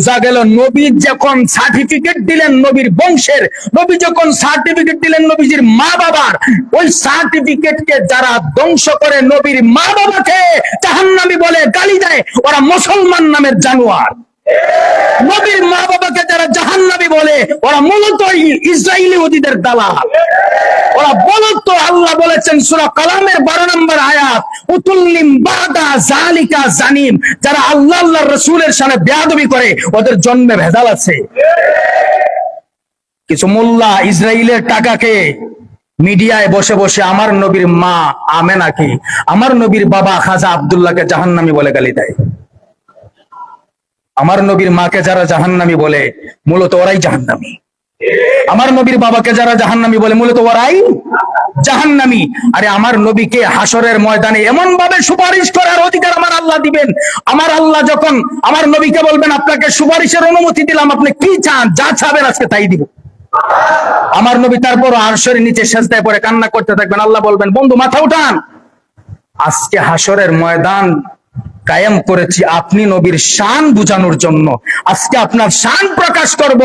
বোঝা গেল নবী যখন সার্টিফিকেট দিলেন নবীর বংশের, নবী যখন সার্টিফিকেট দিলেন নবীজির মা বাবার, ওই সার্টিফিকেটকে যারা ধ্বংস করে নবীর মা বাবাকে জাহান্নামী বলে গালি দেয়, ওরা মুসলমান নামের জানোয়ার। নবীর মা বাবাকে যারা জাহান্নামী বলে ওরা মূলত ইসরায়েলি ওদের দালাল। ওরা বলতো, আল্লাহ বলেছেন সূরা কালামের 12 নম্বর আয়াত, উতুল্লিম বাদা জালিকা জানিম, যারা আল্লাহ আল্লাহর রাসূলের সাথে বেয়াদবি করে ওদের জন্মে ভেজাল আছে। কিছু মোল্লা ইসরায়েলের টাকাকে মিডিয়ায় বসে বসে আমার নবীর মা আমেনাকে, আমার নবীর বাবা খাজা আব্দুল্লাহকে জাহান্নামী বলে গালি দেয়। আমার নবীর মাকে যারা জাহান্নামী বলে মূলত ওরাই জাহান্নামী। আমার নবীর বাবাকে যারা জাহান্নামী বলে মূলত ওরাই জাহান্নামী। আরে আমার নবীকে হাসরের ময়দানে এমন ভাবে সুপারিশ করার অধিকার আমার আল্লাহ দিবেন, আমার আল্লাহ যখন আমার নবীকে বলবেন আপনাকে সুপারিশের অনুমতি দিলাম, আপনি কি চান, যা চাবেন আজকে তাই দিব। আমার নবী তারপর আরশের নিচে সেজদায় পড়ে কান্না করতে থাকবেন, আল্লাহ বলবেন বন্ধু মাথা উঠান, আজকে হাসরের ময়দান কায়েম করেছি আপনি নবীর শান বুঝানোর জন্য, আজকে আপনার শান প্রকাশ করব।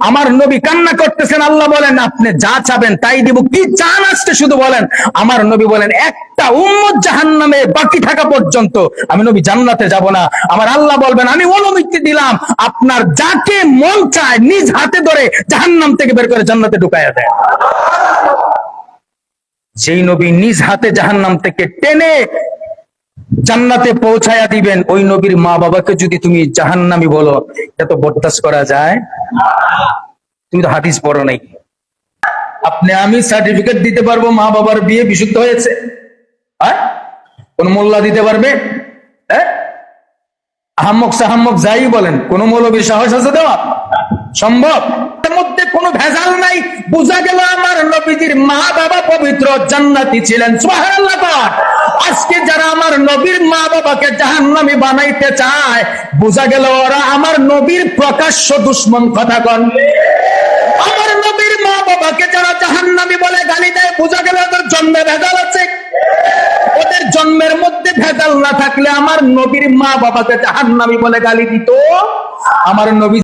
আমার নবী কান্না করতেছেন, আল্লাহ বলেন আপনি যা চাবেন তাই দিব, কি চান আজকে শুধু বলেন। আমার নবী বলেন একটা উম্মত জাহান্নামে বাকি থাকা পর্যন্ত আমি নবী জান্নাতে যাব না। আমার আল্লাহ বলবেন আমি অনুমতি দিলাম, আপনার যাকে মন চায় নিজ হাতে ধরে জাহান্নাম থেকে বের করে জান্নাতে ঢুকায়া দেয়। যেই নবী নিজ হাতে জাহান্নাম থেকে টেনে জান্নাতে পৌঁছায়া দিবেন, ওই নবীর মা বাবাকে যদি তুমি জাহান্নামী বলো, এটা তো বরদাস্ত করা যায়? তুমি তো হাদিস পড়ো নাই। আপনি আমি সার্টিফিকেট দিতে পারবো মা বাবার বিয়ে বিশুদ্ধ হয়েছে? কোন মোল্লা দিতে পারবে? আহাম্মক সাহাম্মক যাই বলেন, কোন মৌলবীর সাহস আছে দেওয়া সম্ভব? এর মধ্যে কোনো ভেজাল নাই। বোঝা গেল আমার নবীজির মা বাবা পবিত্র জান্নাতি ছিলেন। সুবহানাল্লাহ। আজকে যারা আমার নবীর মা বাবাকে জাহান্নামী বানাইতে চায়, বোঝা গেল ওরা আমার নবীর প্রকাশ্য দুশমন। কথা কন। আমার নবীর মা বাবাকে যারা জাহান্নামী বলে গালি দেয়, বোঝা গেল ওদের জন্মে ভেজাল আছে। ওদের জন্মের মধ্যে ভেজাল না থাকলে আমার নবীর মা বাবাকে জাহান্নামী বলে গালি দিত? আমার নবী